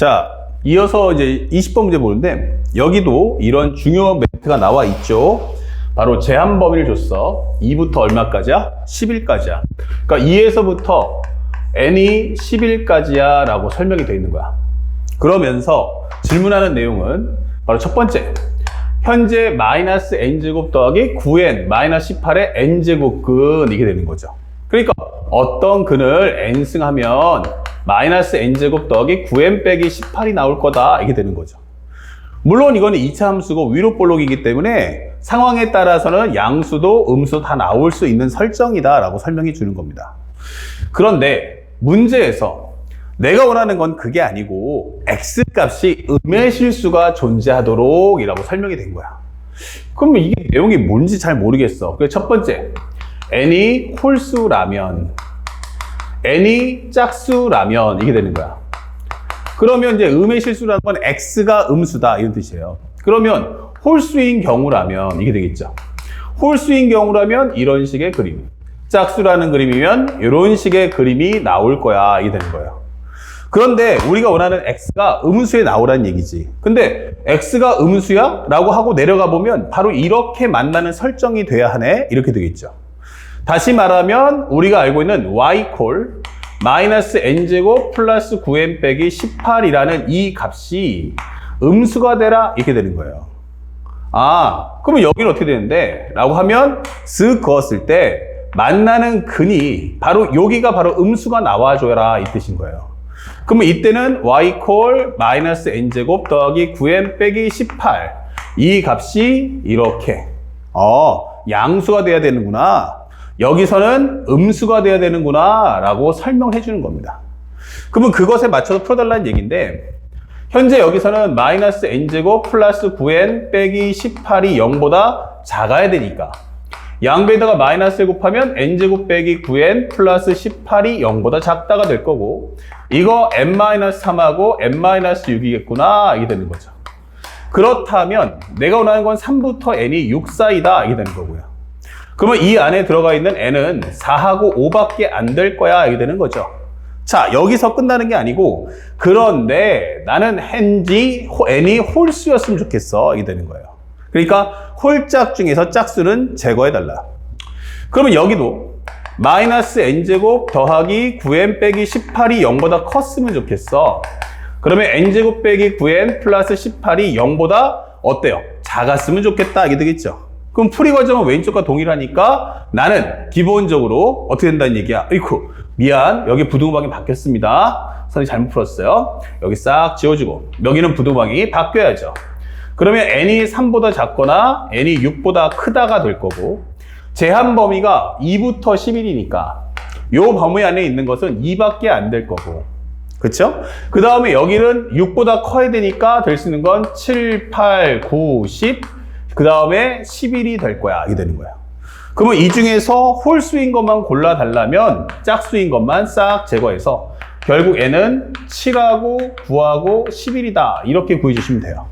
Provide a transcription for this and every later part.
자, 이어서 이제 20번 문제 보는데 여기도 이런 중요 멘트가 나와 있죠. 바로 제한 범위를 줬어. 2부터 얼마까지야? 10일까지야. 그러니까 2에서부터 n이 10일까지야 라고 설명이 되어 있는 거야. 그러면서 질문하는 내용은 바로 첫 번째, 현재 마이너스 n제곱 더하기 9n 마이너스 18의 n제곱근, 이게 되는 거죠. 그러니까 어떤 근을 n승하면 마이너스 n제곱 더하기 9n 빼기 18이 나올 거다, 이게 되는 거죠. 물론 이거는 2차 함수고 위로 볼록이기 때문에 상황에 따라서는 양수도 음수도 다 나올 수 있는 설정이다 라고 설명해 주는 겁니다. 그런데 문제에서 내가 원하는 건 그게 아니고 x값이 음의 실수가 존재하도록 이라고 설명이 된 거야. 그러면 이게 내용이 뭔지 잘 모르겠어. 그래서 첫 번째, n이 홀수라면, n이 짝수라면 이게 되는 거야. 그러면 이제 음의 실수라는 건 x가 음수다 이런 뜻이에요. 그러면 홀수인 경우라면 이게 되겠죠. 홀수인 경우라면 이런 식의 그림, 짝수라는 그림이면 이런 식의 그림이 나올 거야, 이게 되는 거예요. 그런데 우리가 원하는 x가 음수에 나오라는 얘기지. 근데 x가 음수야? 라고 하고 내려가 보면 바로 이렇게 만나는 설정이 돼야 하네, 이렇게 되겠죠. 다시 말하면 우리가 알고 있는 y콜 마이너스 n제곱 플러스 9n 빼기 18이라는 이 값이 음수가 되라, 이렇게 되는 거예요. 아, 그러면 여기는 어떻게 되는데? 라고 하면 쓱 그었을 때 만나는 근이 바로 여기가 바로 음수가 나와줘라, 이 뜻인 거예요. 그러면 이때는 y콜 마이너스 n제곱 더하기 9n 빼기 18, 이 값이 이렇게 양수가 돼야 되는구나, 여기서는 음수가 돼야 되는구나 라고 설명해 주는 겁니다. 그러면 그것에 맞춰서 풀어달라는 얘기인데, 현재 여기서는 마이너스 n제곱 플러스 9n 빼기 18이 0보다 작아야 되니까 양배에다가 마이너스를 곱하면 n제곱 빼기 9n 플러스 18이 0보다 작다가 될 거고, 이거 n-3하고 n-6이겠구나, 이게 되는 거죠. 그렇다면 내가 원하는 건 3부터 n이 6 사이다, 이게 되는 거고요. 그러면 이 안에 들어가 있는 n은 4하고 5밖에 안 될 거야, 이게 되는 거죠. 자, 여기서 끝나는 게 아니고, 그런데 나는 n이 홀수였으면 좋겠어, 이게 되는 거예요. 그러니까 홀짝 중에서 짝수는 제거해달라. 그러면 여기도 마이너스 n제곱 더하기 9n 빼기 18이 0보다 컸으면 좋겠어. 그러면 n제곱 빼기 9n 플러스 18이 0보다 어때요? 작았으면 좋겠다, 이게 되겠죠. 그럼 풀이 과정은 왼쪽과 동일하니까 나는 기본적으로 어떻게 된다는 얘기야? 어이쿠, 미안, 여기 부등호방이 바뀌었습니다. 선생님 잘못 풀었어요. 여기 싹 지워주고 여기는 부등호방이 바뀌어야죠. 그러면 n이 3보다 작거나 n이 6보다 크다가 될 거고, 제한 범위가 2부터 11이니까 이 범위 안에 있는 것은 2밖에 안 될 거고, 그쵸? 그 다음에 여기는 6보다 커야 되니까 될 수 있는 건 7, 8, 9, 10, 그 다음에 11이 될 거야, 이게 되는 거야. 그러면 이 중에서 홀수인 것만 골라달라면 짝수인 것만 싹 제거해서 결국 n은 7하고 9하고 11이다, 이렇게 구해주시면 돼요.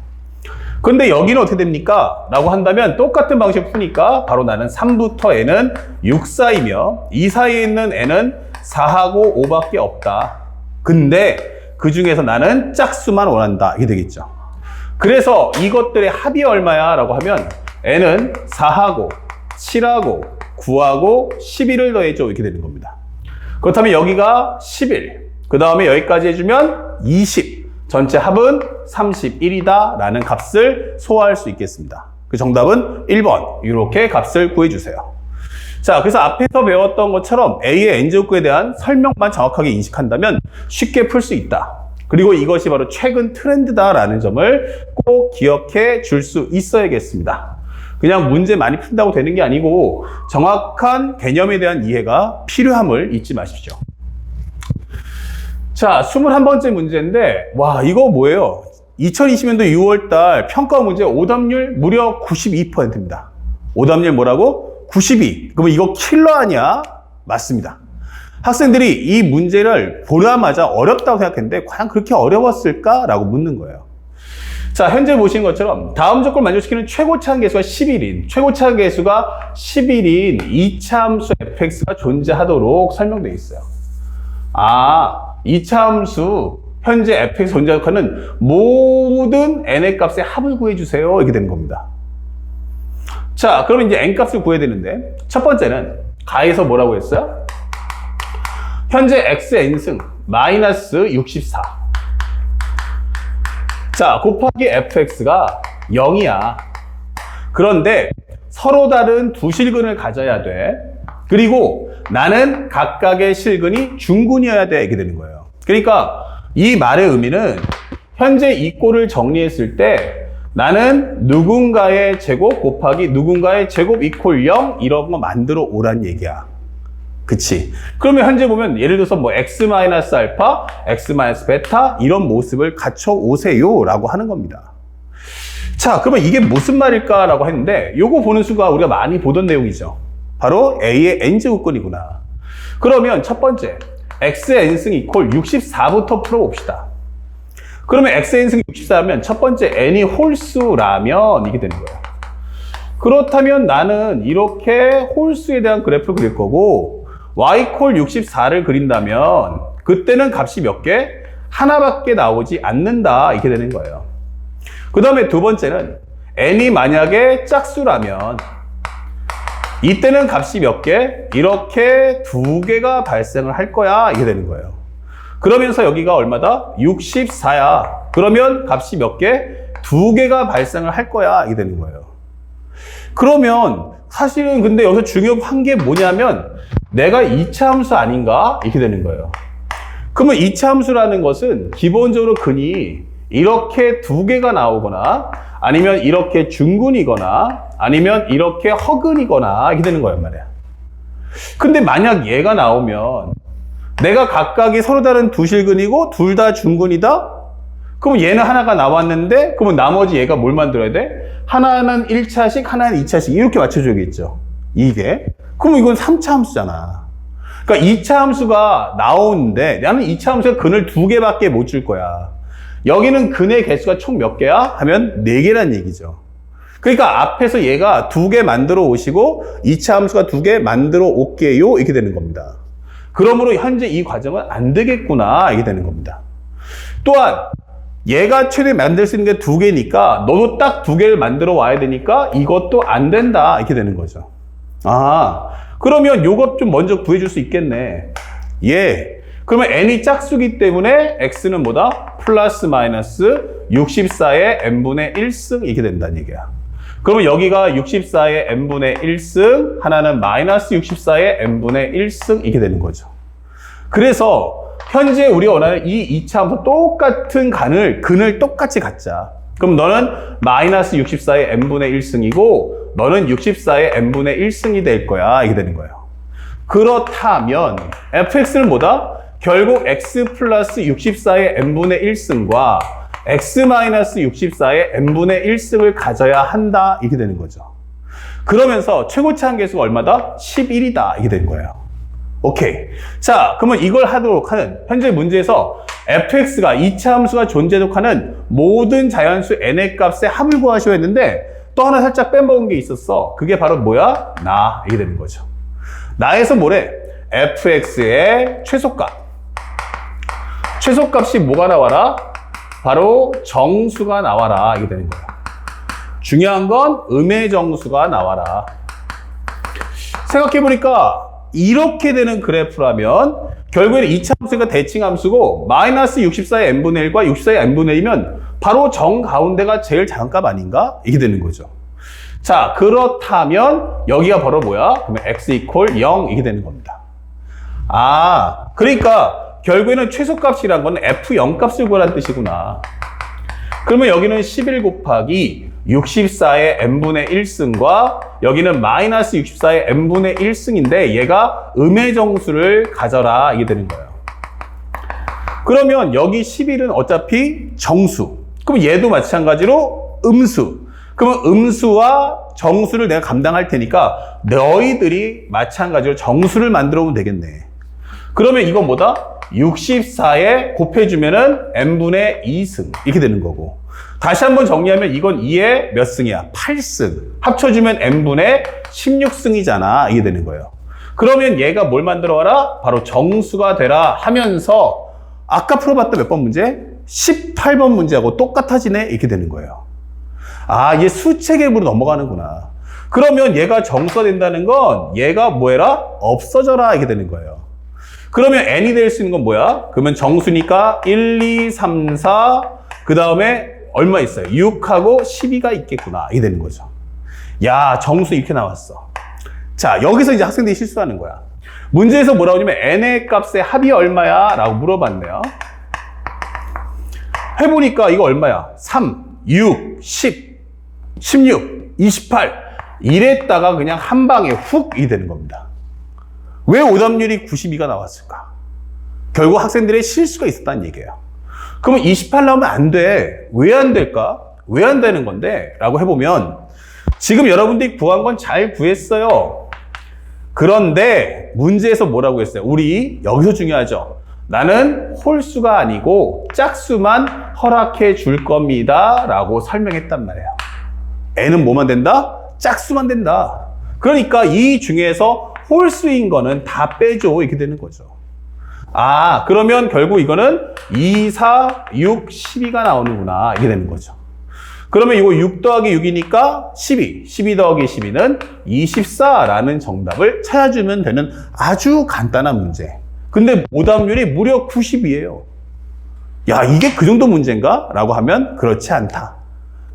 근데 여기는 어떻게 됩니까? 라고 한다면 똑같은 방식 푸니까 바로 나는 3부터 n은 6 사이며 이 사이에 있는 n은 4하고 5밖에 없다. 근데 그 중에서 나는 짝수만 원한다, 이게 되겠죠. 그래서 이것들의 합이 얼마야? 라고 하면 n은 4하고 7하고 9하고 11을 더해줘, 이렇게 되는 겁니다. 그렇다면 여기가 11, 그 다음에 여기까지 해주면 20, 전체 합은 31이다 라는 값을 소화할 수 있겠습니다. 그 정답은 1번, 이렇게 값을 구해주세요. 자, 그래서 앞에서 배웠던 것처럼 A의 n제곱에 대한 설명만 정확하게 인식한다면 쉽게 풀 수 있다. 그리고 이것이 바로 최근 트렌드다라는 점을 꼭 기억해 줄 수 있어야겠습니다. 그냥 문제 많이 푼다고 되는 게 아니고 정확한 개념에 대한 이해가 필요함을 잊지 마십시오. 자, 21번째 문제인데, 와, 이거 뭐예요? 2020년도 6월달 평가 문제 오답률 무려 92%입니다. 오답률 뭐라고? 92. 그러면 이거 킬러 아니야? 맞습니다. 학생들이 이 문제를 보자마자 어렵다고 생각했는데 과연 그렇게 어려웠을까? 라고 묻는 거예요. 자, 현재 보신 것처럼 다음 조건을 만족시키는 최고차항 계수가 11인, 최고차항 계수가 11인 2차 함수 fx가 존재하도록 설명되어 있어요. 아, 2차 함수 현재 fx 존재하는 모든 n의 값의 합을 구해주세요. 이렇게 되는 겁니다. 자, 그러면 이제 n 값을 구해야 되는데, 첫 번째는 가에서 뭐라고 했어요? 현재 xn승 마이너스 64. 자, 곱하기 fx가 0이야. 그런데 서로 다른 두 실근을 가져야 돼. 그리고 나는 각각의 실근이 중근이어야 돼. 이렇게 되는 거예요. 그러니까 이 말의 의미는 현재 이 꼴을 정리했을 때 나는 누군가의 제곱 곱하기 누군가의 제곱 이퀄 0 이런 거 만들어 오란 얘기야. 그치? 그러면 현재 보면 예를 들어서 뭐 x-알파, x-베타 이런 모습을 갖춰 오세요 라고 하는 겁니다. 자, 그러면 이게 무슨 말일까 라고 했는데 요거 보는 순간 우리가 많이 보던 내용이죠. 바로 A의 n제곱근이구나. 그러면 첫 번째 xn승 이퀄 64부터 풀어봅시다. 그러면 xn승 64면 첫 번째 n이 홀수라면 이게 되는 거예요. 그렇다면 나는 이렇게 홀수에 대한 그래프를 그릴 거고 y 콜 64를 그린다면 그때는 값이 몇 개? 하나밖에 나오지 않는다. 이렇게 되는 거예요. 그 다음에 두 번째는 n이 만약에 짝수라면 이때는 값이 몇 개? 이렇게 두 개가 발생을 할 거야. 이게 되는 거예요. 그러면서 여기가 얼마다? 64야. 그러면 값이 몇 개? 두 개가 발생을 할 거야. 이게 되는 거예요. 그러면 사실은 근데 여기서 중요한 게 뭐냐면 내가 2차 함수 아닌가? 이렇게 되는 거예요. 그러면 2차 함수라는 것은 기본적으로 근이 이렇게 두 개가 나오거나 아니면 이렇게 중근이거나 아니면 이렇게 허근이거나 이렇게 되는 거란 말이야. 근데 만약 얘가 나오면 내가 각각이 서로 다른 두 실근이고 둘 다 중근이다? 그럼 얘는 하나가 나왔는데 그러면 나머지 얘가 뭘 만들어야 돼? 하나는 1차식, 하나는 2차식 이렇게 맞춰줘야겠죠. 이게. 그럼 이건 3차 함수잖아. 그러니까 2차 함수가 나오는데 나는 2차 함수가 근을 두 개밖에 못 줄 거야. 여기는 근의 개수가 총 몇 개야? 하면 4개란 얘기죠. 그러니까 앞에서 얘가 두 개 만들어 오시고 2차 함수가 두 개 만들어 올게요. 이렇게 되는 겁니다. 그러므로 현재 이 과정은 안 되겠구나. 이렇게 되는 겁니다. 또한 얘가 최대 만들 수 있는 게 두 개니까 너도 딱 두 개를 만들어 와야 되니까 이것도 안 된다. 이렇게 되는 거죠. 아, 그러면 요것 좀 먼저 구해줄 수 있겠네. 예. 그러면 n이 짝수기 때문에 x는 뭐다? 플러스 마이너스 64의 n분의 1승 이렇게 된다는 얘기야. 그러면 여기가 64의 n분의 1승, 하나는 마이너스 64의 n분의 1승 이렇게 되는 거죠. 그래서 현재 우리가 원하는 이 2차 함수 똑같은 근을 똑같이 갖자. 그럼 너는 마이너스 64의 n분의 1승이고 너는 64의 n분의 1승이 될 거야. 이게 되는 거예요. 그렇다면 fx는 뭐다? 결국 x 플러스 64의 n분의 1승과 x 마이너스 64의 n분의 1승을 가져야 한다. 이렇게 되는 거죠. 그러면서 최고치 한계수가 얼마다? 11이다. 이게 되는 거예요. 오케이. 자, 그러면 이걸 하도록 하는 현재 문제에서 fx가 2차 함수가 존재하도록 하는 모든 자연수 n의 값의 합을 구하셔야 했는데 또 하나 살짝 빼먹은 게 있었어. 그게 바로 뭐야? 나. 이게 되는 거죠. 나에서 뭐래? fx의 최소값. 최소값이 뭐가 나와라? 바로 정수가 나와라. 이게 되는 거야. 중요한 건 음의 정수가 나와라. 생각해보니까 이렇게 되는 그래프라면 결국에는 2차 함수가 대칭 함수고 마이너스 64의 n분의 1과 64의 n분의 1이면 바로 정 가운데가 제일 작은 값 아닌가? 이게 되는 거죠. 자, 그렇다면 여기가 바로 뭐야? 그러면 x 이퀄 0 이게 되는 겁니다. 아, 그러니까 결국에는 최소값이란 건 f0 값을 구하라는 뜻이구나. 그러면 여기는 11 곱하기 64의 n분의 1승과 여기는 마이너스 64의 n분의 1승인데 얘가 음의 정수를 가져라 이게 되는 거예요. 그러면 여기 11은 어차피 정수. 그럼 얘도 마찬가지로 음수. 그러면 음수와 정수를 내가 감당할 테니까 너희들이 마찬가지로 정수를 만들어 오면 되겠네. 그러면 이건 뭐다? 64에 곱해주면은 n분의 2승 이렇게 되는 거고 다시 한번 정리하면 이건 2의 몇 승이야? 8승 합쳐주면 n분의 16승이잖아 이게 되는 거예요. 그러면 얘가 뭘 만들어 와라? 바로 정수가 되라 하면서 아까 풀어봤던 몇 번 문제? 18번 문제하고 똑같아지네? 이렇게 되는 거예요. 아, 얘 수체계급으로 넘어가는구나. 그러면 얘가 정수가 된다는 건 얘가 뭐해라? 없어져라. 이렇게 되는 거예요. 그러면 n이 될 수 있는 건 뭐야? 그러면 정수니까 1, 2, 3, 4, 그 다음에 얼마 있어요? 6하고 12가 있겠구나. 이게 되는 거죠. 야, 정수 이렇게 나왔어. 자, 여기서 이제 학생들이 실수하는 거야. 문제에서 뭐라고 하냐면 n의 값의 합이 얼마야? 라고 물어봤네요. 해보니까 이거 얼마야? 3, 6, 10, 16, 28 이랬다가 그냥 한 방에 훅 이 되는 겁니다. 왜 오답률이 92가 나왔을까? 결국 학생들의 실수가 있었다는 얘기예요. 그러면 28 나오면 안 돼. 왜 안 될까? 왜 안 되는 건데? 라고 해보면 지금 여러분들이 구한 건 잘 구했어요. 그런데 문제에서 뭐라고 했어요? 우리 여기서 중요하죠. 나는 홀수가 아니고 짝수만 허락해 줄 겁니다. 라고 설명했단 말이에요. n은 뭐만 된다? 짝수만 된다. 그러니까 이 중에서 홀수인 거는 다 빼줘. 이렇게 되는 거죠. 아, 그러면 결국 이거는 2, 4, 6, 12가 나오는구나. 이게 되는 거죠. 그러면 이거 6 더하기 6이니까 12. 12 더하기 12는 24라는 정답을 찾아주면 되는 아주 간단한 문제. 근데 오답률이 무려 90이에요. 야, 이게 그 정도 문제인가? 라고 하면 그렇지 않다.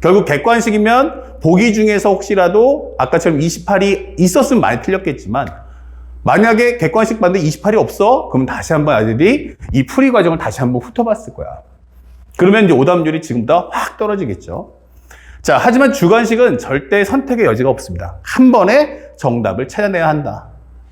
결국 객관식이면 보기 중에서 혹시라도 아까처럼 28이 있었으면 많이 틀렸겠지만 만약에 객관식 봤는데 28이 없어? 그러면 다시 한번 아이들이 이 풀이 과정을 다시 한번 훑어봤을 거야. 그러면 이제 오답률이 지금보다 확 떨어지겠죠. 자, 하지만 주관식은 절대 선택의 여지가 없습니다. 한 번에 정답을 찾아내야 한다.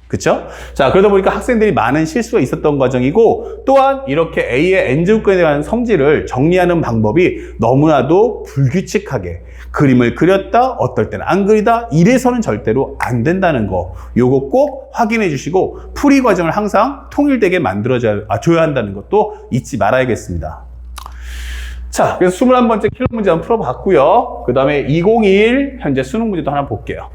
그쵸? 자, 그러다 보니까 학생들이 많은 실수가 있었던 과정이고 또한 이렇게 A의 n제곱근에 대한 성질을 정리하는 방법이 너무나도 불규칙하게 그림을 그렸다, 어떨 때는 안 그리다, 이래서는 절대로 안 된다는 거 요거 꼭 확인해 주시고 풀이 과정을 항상 통일되게 만들어줘야 한다는 것도 잊지 말아야겠습니다. 자, 그래서 21번째 킬러 문제 한번 풀어봤고요. 그 다음에 2021 현재 수능 문제도 하나 볼게요.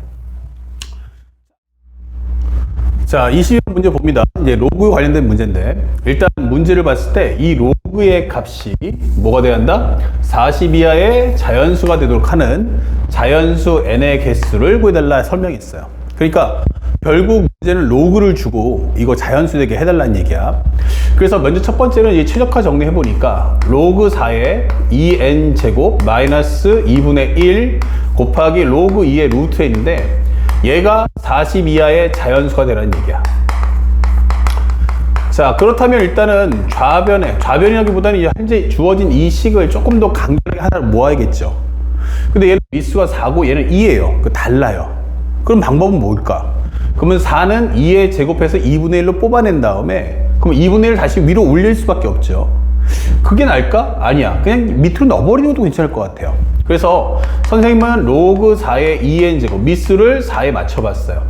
자, 22번 문제 봅니다. 이제 로그 관련된 문제인데 일단 문제를 봤을 때 이 로그의 값이 뭐가 돼야 한다? 40 이하의 자연수가 되도록 하는 자연수 n의 개수를 구해달라 설명했어요. 그러니까 결국 문제는 로그를 주고 이거 자연수 되게 해달라는 얘기야. 그래서 먼저 첫 번째는 이 최적화 정리해보니까 로그 4의 2n 제곱 마이너스 2분의 1 곱하기 로그 2의 루트 n인데 얘가 40 이하의 자연수가 되라는 얘기야. 자, 그렇다면 일단은 좌변이라기보다는 이제 현재 주어진 이 식을 조금 더 간결하게 하나를 모아야겠죠. 근데 얘는 미수가 4고 얘는 2예요. 그 달라요. 그럼 방법은 뭘까? 그러면 4는 2에 제곱해서 2분의 1로 뽑아낸 다음에 그럼 2분의 1을 다시 위로 올릴 수밖에 없죠. 그게 나을까? 아니야. 그냥 밑으로 넣어버리는 것도 괜찮을 것 같아요. 그래서 선생님은 로그 4의 2n제곱 미수를 4에 맞춰봤어요.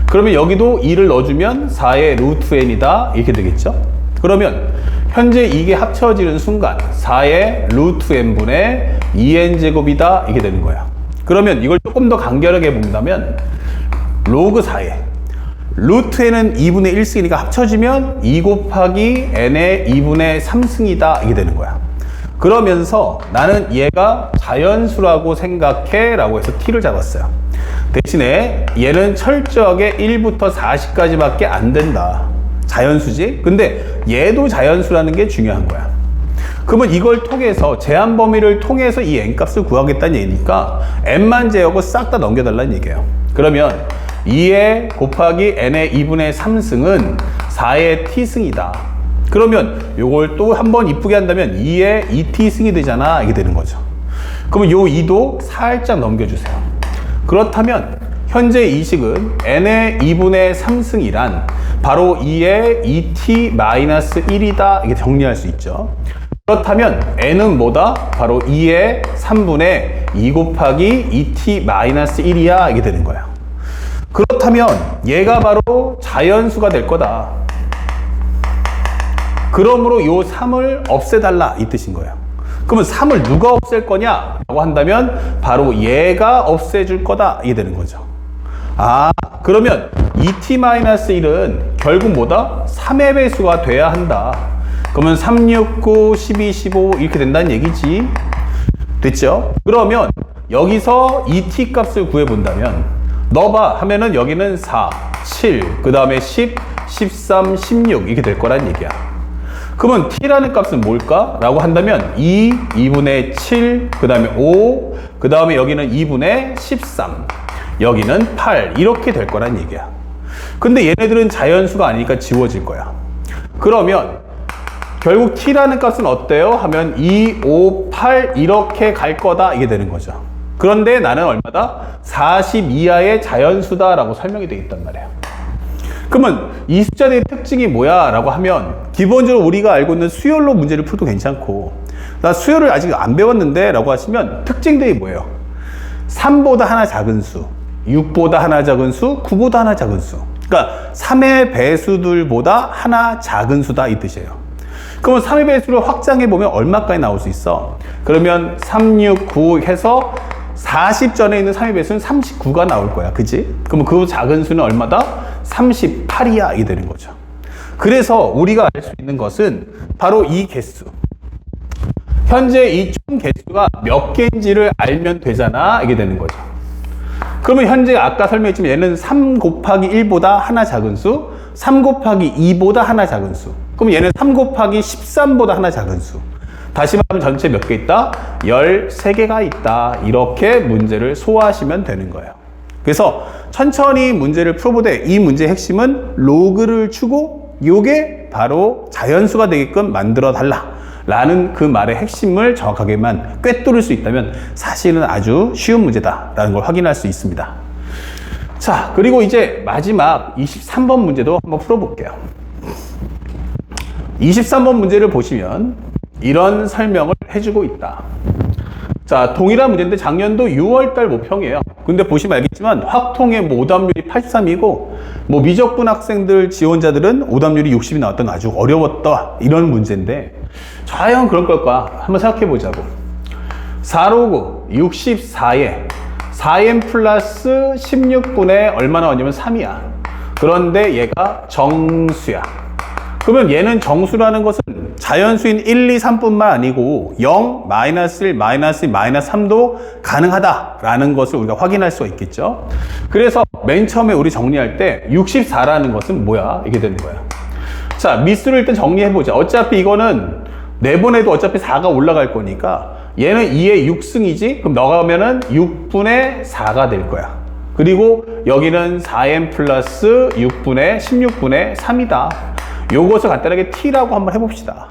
그러면 여기도 2를 넣어주면 4의 루트 n이다 이렇게 되겠죠. 그러면 현재 이게 합쳐지는 순간 4의 루트 n분의 2n제곱이다 이렇게 되는 거야. 그러면 이걸 조금 더 간결하게 본다면 로그 4의 루트 n은 2분의 1승이니까 합쳐지면 2 곱하기 n의 2분의 3승이다 이게 되는 거야. 그러면서 나는 얘가 자연수라고 생각해 라고 해서 t를 잡았어요. 대신에 얘는 철저하게 1부터 40까지밖에 안 된다. 자연수지? 근데 얘도 자연수라는 게 중요한 거야. 그러면 이걸 통해서 제한 범위를 통해서 이 n값을 구하겠다는 얘기니까 n만 제하고 싹 다 넘겨달라는 얘기예요. 그러면 2의 곱하기 n의 2분의 3승은 4의 t승이다. 그러면 요걸 또 한번 이쁘게 한다면 2의 2t승이 되잖아. 이게 되는 거죠. 그러면 요 2도 살짝 넘겨주세요. 그렇다면 현재 이 식은 n의 2분의 3승이란 바로 2의 2t-1이다. 이게 정리할 수 있죠. 그렇다면 n은 뭐다? 바로 2의 3분의 2 곱하기 2t-1이야. 이게 되는 거예요. 그렇다면 얘가 바로 자연수가 될 거다. 그러므로 요 3을 없애달라 이 뜻인 거예요. 그러면 3을 누가 없앨 거냐 라고 한다면 바로 얘가 없애줄 거다 이게 되는 거죠. 아, 그러면 2t-1은 결국 뭐다? 3의 배수가 돼야 한다. 그러면 3, 6, 9, 12, 15 이렇게 된다는 얘기지. 됐죠? 그러면 여기서 이 t 값을 구해본다면 넣어봐 하면은 여기는 4, 7, 그 다음에 10, 13, 16 이렇게 될 거란 얘기야. 그러면 t라는 값은 뭘까? 라고 한다면 2, 2분의 7, 그 다음에 5, 그 다음에 여기는 2분의 13, 여기는 8 이렇게 될 거란 얘기야. 근데 얘네들은 자연수가 아니니까 지워질 거야. 그러면 결국 t라는 값은 어때요? 하면 2, 5, 8 이렇게 갈 거다 이게 되는 거죠. 그런데 나는 얼마다? 40 이하의 자연수다 라고 설명이 되어 있단 말이에요. 그러면 이 숫자들의 특징이 뭐야? 라고 하면 기본적으로 우리가 알고 있는 수열로 문제를 풀도 괜찮고 나 수열을 아직 안 배웠는데 라고 하시면 특징들이 뭐예요? 3보다 하나 작은 수, 6보다 하나 작은 수, 9보다 하나 작은 수. 그러니까 3의 배수들보다 하나 작은 수다 이 뜻이에요. 그러면 3의 배수를 확장해 보면 얼마까지 나올 수 있어? 그러면 3, 6, 9 해서 40 전에 있는 3의 배수는 39가 나올 거야. 그치? 그러면 그 작은 수는 얼마다? 38이야. 이 되는 거죠. 그래서 우리가 알 수 있는 것은 바로 이 개수. 현재 이 총 개수가 몇 개인지를 알면 되잖아. 이게 되는 거죠. 그러면 현재 아까 설명했지만 얘는 3 곱하기 1보다 하나 작은 수, 3 곱하기 2보다 하나 작은 수. 그럼 얘는 3 곱하기 13보다 하나 작은 수. 다시 말하면 전체 몇 개 있다? 13개가 있다. 이렇게 문제를 소화하시면 되는 거예요. 그래서 천천히 문제를 풀어보되 이 문제의 핵심은 로그를 주고 요게 바로 자연수가 되게끔 만들어 달라 라는 그 말의 핵심을 정확하게만 꿰뚫을 수 있다면 사실은 아주 쉬운 문제다라는 걸 확인할 수 있습니다. 자, 그리고 이제 마지막 23번 문제도 한번 풀어볼게요. 23번 문제를 보시면 이런 설명을 해주고 있다. 자, 동일한 문제인데 작년도 6월달 모평이에요. 근데 보시면 알겠지만 확통의 오답률이 83이고 미적분 학생들 지원자들은 오답률이 60이 나왔던 아주 어려웠다 이런 문제인데 과연 그럴 걸까? 한번 생각해 보자고. 4로그 64에 4n 플러스 16분의 얼마 나왔냐면 3이야. 그런데 얘가 정수야. 그러면 얘는 정수라는 것은 자연수인 1, 2, 3뿐만 아니고 0, 마이너스 1, 마이너스 2, 마이너스 3도 가능하다라는 것을 우리가 확인할 수가 있겠죠. 그래서 맨 처음에 우리 정리할 때 64라는 것은 뭐야? 이게 되는 거야. 자, 미수를 일단 정리해보자. 어차피 이거는 내보내도 어차피 4가 올라갈 거니까 얘는 2의 6승이지? 그럼 넣으면은 6분의 4가 될 거야. 그리고 여기는 4n 플러스 6분의 16분의 3이다. 요것을 간단하게 t라고 한번 해봅시다.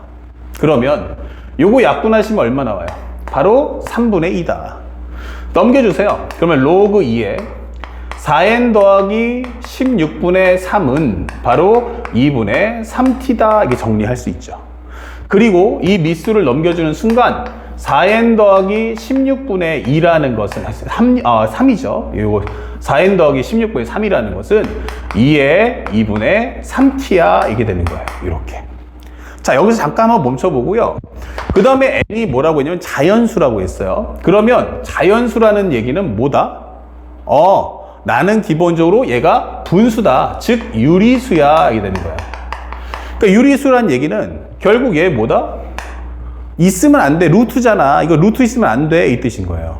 그러면 요거 약분하시면 얼마 나와요? 바로 3분의 2다. 넘겨주세요. 그러면 로그 2에 4n 더하기 16분의 3은 바로 2분의 3t다. 이게 정리할 수 있죠. 그리고 이 미수를 넘겨주는 순간 4n 더하기 16분의 2라는 것은 3이죠. 요거 4n 더하기 16분의 3이라는 것은 2의 2분의 3t야 이게 되는 거예요. 이렇게. 자, 여기서 잠깐 한번 멈춰보고요. 그 다음에 n이 뭐라고 했냐면 자연수라고 했어요. 그러면 자연수라는 얘기는 뭐다? 나는 기본적으로 얘가 분수다. 즉 유리수야 이게 되는 거야. 그러니까 유리수라는 얘기는 결국 얘 뭐다? 있으면 안 돼. 루트잖아. 이거 루트 있으면 안 돼. 이 뜻인 거예요.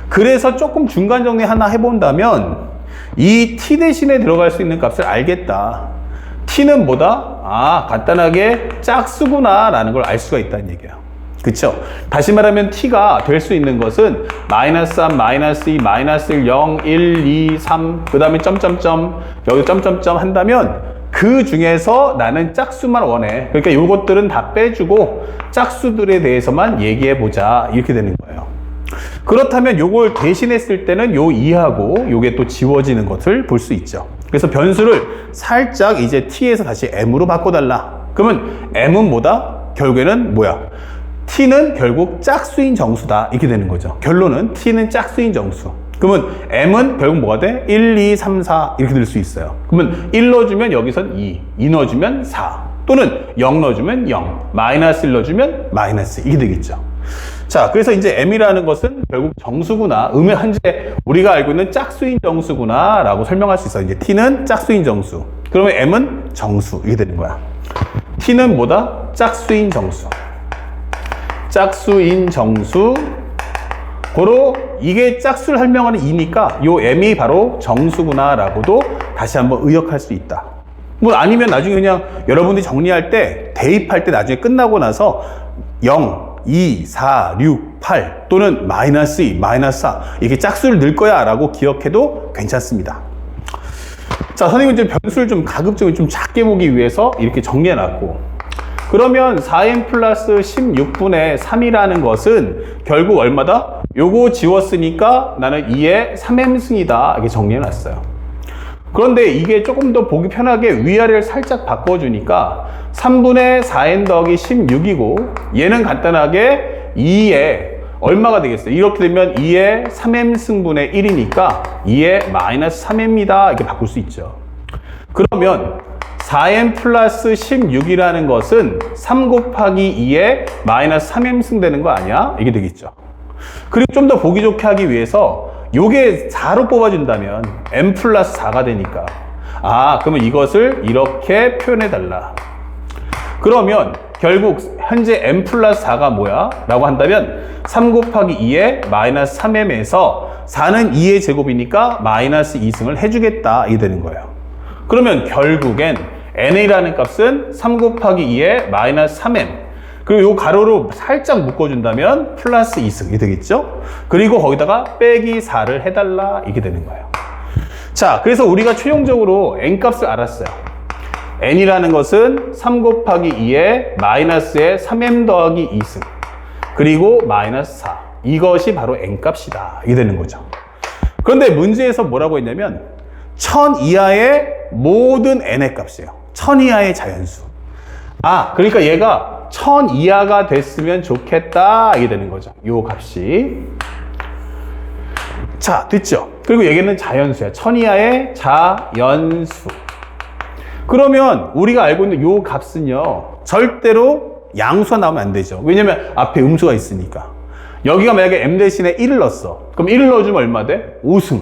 그래서 조금 중간 정리 하나 해본다면 이 t 대신에 들어갈 수 있는 값을 알겠다. t는 뭐다? 간단하게 짝수구나 라는 걸 알 수가 있다는 얘기예요. 그쵸? 다시 말하면 t가 될 수 있는 것은 마이너스 3, 마이너스 2, 마이너스 1, 0, 1, 2, 3, 그 다음에 점점점, 여기 점점점 한다면 그 중에서 나는 짝수만 원해. 그러니까 요것들은 다 빼주고 짝수들에 대해서만 얘기해보자. 이렇게 되는 거예요. 그렇다면 요걸 대신했을 때는 요 2하고 요게 또 지워지는 것을 볼 수 있죠. 그래서 변수를 살짝 이제 t에서 다시 m으로 바꿔달라. 그러면 m은 뭐다? 결국에는 뭐야? t는 결국 짝수인 정수다. 이렇게 되는 거죠. 결론은 t는 짝수인 정수. 그러면 m은 결국 뭐가 돼? 1, 2, 3, 4 이렇게 될 수 있어요. 그러면 1 넣어주면 여기선 2 넣어주면 4 또는 0 넣어주면 0, 마이너스 1 넣어주면 마이너스 이게 되겠죠. 자, 그래서 이제 m이라는 것은 결국 정수구나. 현재 우리가 알고 있는 짝수인 정수구나 라고 설명할 수 있어요. 이제 t는 짝수인 정수. 그러면 m은 정수 이게 되는 거야. t는 뭐다? 짝수인 정수. 짝수인 정수. 고로 이게 짝수를 설명하는 이니까 요 m이 바로 정수구나 라고도 다시 한번 의역할 수 있다. 뭐 아니면 나중에 그냥 여러분들이 정리할 때 대입할 때 나중에 끝나고 나서 0, 2, 4, 6, 8 또는 마이너스 2, 마이너스 4 이렇게 짝수를 넣을 거야 라고 기억해도 괜찮습니다. 자, 선생님은 이제 변수를 좀 가급적이면 좀 작게 보기 위해서 이렇게 정리해 놨고, 그러면 4n 플러스 16분의 3이라는 것은 결국 얼마다? 요거 지웠으니까 나는 2의 3m승이다 이렇게 정리해 놨어요. 그런데 이게 조금 더 보기 편하게 위아래를 살짝 바꿔주니까 3분의 4n 더하기 16이고 얘는 간단하게 2의 얼마가 되겠어요? 이렇게 되면 2의 3m승분의 1이니까 2의 마이너스 3m입니다 이렇게 바꿀 수 있죠. 그러면 4n 플러스 16이라는 것은 3 곱하기 2의 마이너스 3m승 되는 거 아니야? 이게 되겠죠. 그리고 좀 더 보기 좋게 하기 위해서 요게 4로 뽑아준다면 n 플러스 4가 되니까 그러면 이것을 이렇게 표현해 달라. 그러면 결국 현재 n 플러스 4가 뭐야? 라고 한다면 3 곱하기 2의 마이너스 3m에서 4는 2의 제곱이니까 마이너스 2승을 해주겠다 이게 되는 거예요. 그러면 결국엔 n이라는 값은 3 곱하기 2의 마이너스 3m 그리고 요 가로로 살짝 묶어준다면 플러스 2승이 되겠죠? 그리고 거기다가 빼기 4를 해달라 이게 되는 거예요. 자, 그래서 우리가 최종적으로 n 값을 알았어요. n이라는 것은 3 곱하기 2의 마이너스의 3m 더하기 2승 그리고 마이너스 4 이것이 바로 n 값이다 이게 되는 거죠. 그런데 문제에서 뭐라고 했냐면 1000 이하의 모든 n의 값이에요. 1000 이하의 자연수. 그러니까 얘가 1000 이하가 됐으면 좋겠다 이게 되는 거죠. 요 값이. 자, 됐죠? 그리고 얘기는 자연수야. 1000 이하의 자연수. 그러면 우리가 알고 있는 요 값은요 절대로 양수가 나오면 안 되죠. 왜냐면 앞에 음수가 있으니까. 여기가 만약에 m 대신에 1을 넣었어. 그럼 1을 넣어주면 얼마 돼? 5승.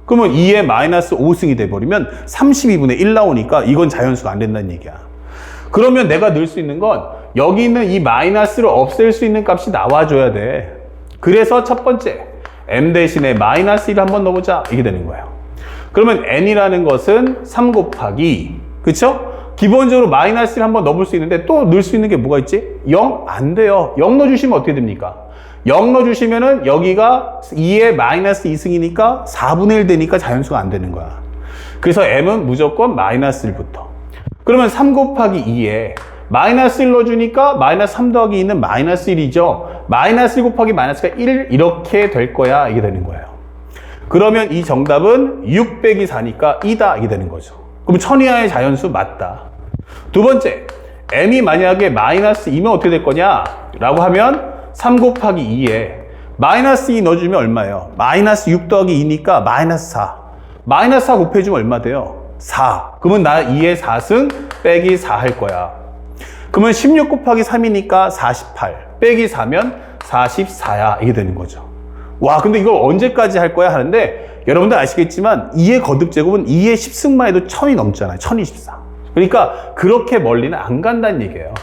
그러면 2의 마이너스 5승이 돼버리면 32분의 1 나오니까 이건 자연수가 안 된다는 얘기야. 그러면 내가 넣을 수 있는 건 여기 있는 이 마이너스를 없앨 수 있는 값이 나와줘야 돼. 그래서 첫 번째 m 대신에 마이너스 1을 한번 넣어보자 이게 되는 거예요. 그러면 n이라는 것은 3 곱하기 그쵸? 기본적으로 마이너스 1을 한번 넣어볼 수 있는데 또 넣을 수 있는 게 뭐가 있지? 0? 안 돼요. 0 넣어주시면 어떻게 됩니까? 0 넣어주시면은 여기가 2의 마이너스 2승이니까 4분의 1 되니까 자연수가 안 되는 거야. 그래서 m은 무조건 마이너스 1부터. 그러면 3 곱하기 2에 마이너스 1 넣어주니까 마이너스 3 더하기 2는 마이너스 1이죠. 마이너스 1 곱하기 마이너스가 1 이렇게 될 거야 이게 되는 거예요. 그러면 이 정답은 6 빼기 4니까 2다 이게 되는 거죠. 그럼 1000 이하의 자연수 맞다. 두 번째, m이 만약에 마이너스 2면 어떻게 될 거냐 라고 하면 3 곱하기 2에 마이너스 2 넣어주면 얼마예요? 마이너스 6 더하기 2니까 마이너스 4. 마이너스 4 곱해주면 얼마 돼요? 4. 그러면 나 2의 4승 빼기 4 할 거야. 그러면 16 곱하기 3이니까 48. 빼기 4면 44야. 이게 되는 거죠. 와, 근데 이걸 언제까지 할 거야? 하는데 여러분들 아시겠지만 2의 거듭제곱은 2의 10승만 해도 1000이 넘잖아요. 1024. 그러니까 그렇게 멀리는 안 간다는 얘기예요.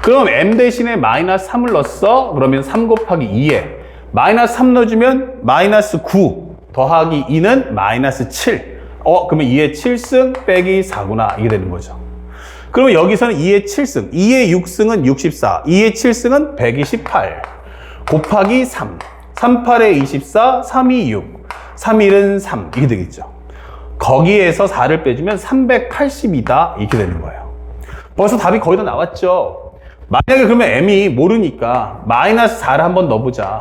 그럼 m 대신에 마이너스 3을 넣었어? 그러면 3 곱하기 2에 마이너스 3 넣어주면 마이너스 9 더하기 2는 마이너스 7. 그러면 2의 7승 빼기 4구나. 이게 되는 거죠. 그러면 여기서는 2의 7승, 2의 6승은 64, 2의 7승은 128 곱하기 3. 3, 8에 24, 3, 2, 6, 3, 1은 3 이게 되겠죠. 거기에서 4를 빼주면 380이다 이렇게 되는 거예요. 벌써 답이 거의 다 나왔죠. 만약에 그러면 m이 모르니까 마이너스 4를 한번 넣어보자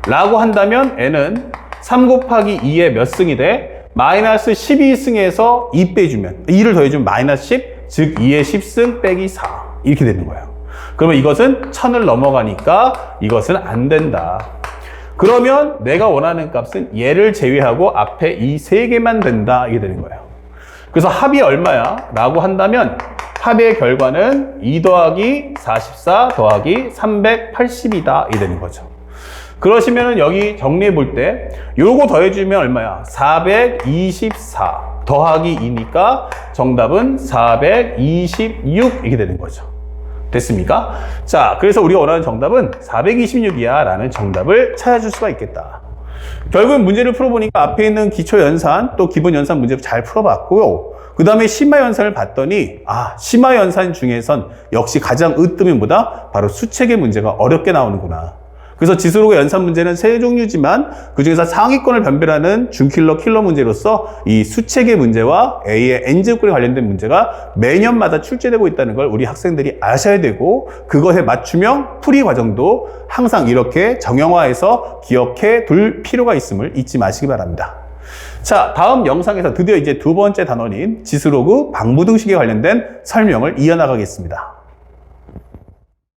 라고 한다면 n은 3 곱하기 2에 몇 승이 돼? 마이너스 12승에서 2 빼주면 2를 더해주면 마이너스 10, 즉 2의 10승 빼기 4 이렇게 되는 거예요. 그러면 이것은 1000을 넘어가니까 이것은 안 된다. 그러면 내가 원하는 값은 얘를 제외하고 앞에 이 세 개만 된다 이게 되는 거예요. 그래서 합이 얼마야? 라고 한다면 합의 결과는 2 더하기 44 더하기 380이다 이게 되는 거죠. 그러시면은 여기 정리해 볼 때 요거 더해주면 얼마야? 424 더하기 2니까 정답은 426 이게 되는 거죠. 됐습니까? 자, 그래서 우리가 원하는 정답은 426이야 라는 정답을 찾아줄 수가 있겠다. 결국은 문제를 풀어보니까 앞에 있는 기초연산 또 기본연산 문제 잘 풀어봤고요. 그 다음에 심화연산을 봤더니 심화연산 중에선 역시 가장 으뜸인 보다 바로 수책의 문제가 어렵게 나오는구나. 그래서 지수로그 연산 문제는 세 종류지만 그중에서 상위권을 변별하는 준킬러 킬러 문제로서 이 수책의 문제와 A의 n제곱에 관련된 문제가 매년마다 출제되고 있다는 걸 우리 학생들이 아셔야 되고, 그것의 맞춤형 풀이 과정도 항상 이렇게 정형화해서 기억해 둘 필요가 있음을 잊지 마시기 바랍니다. 자, 다음 영상에서 드디어 이제 두 번째 단원인 지수로그 방부등식에 관련된 설명을 이어나가겠습니다.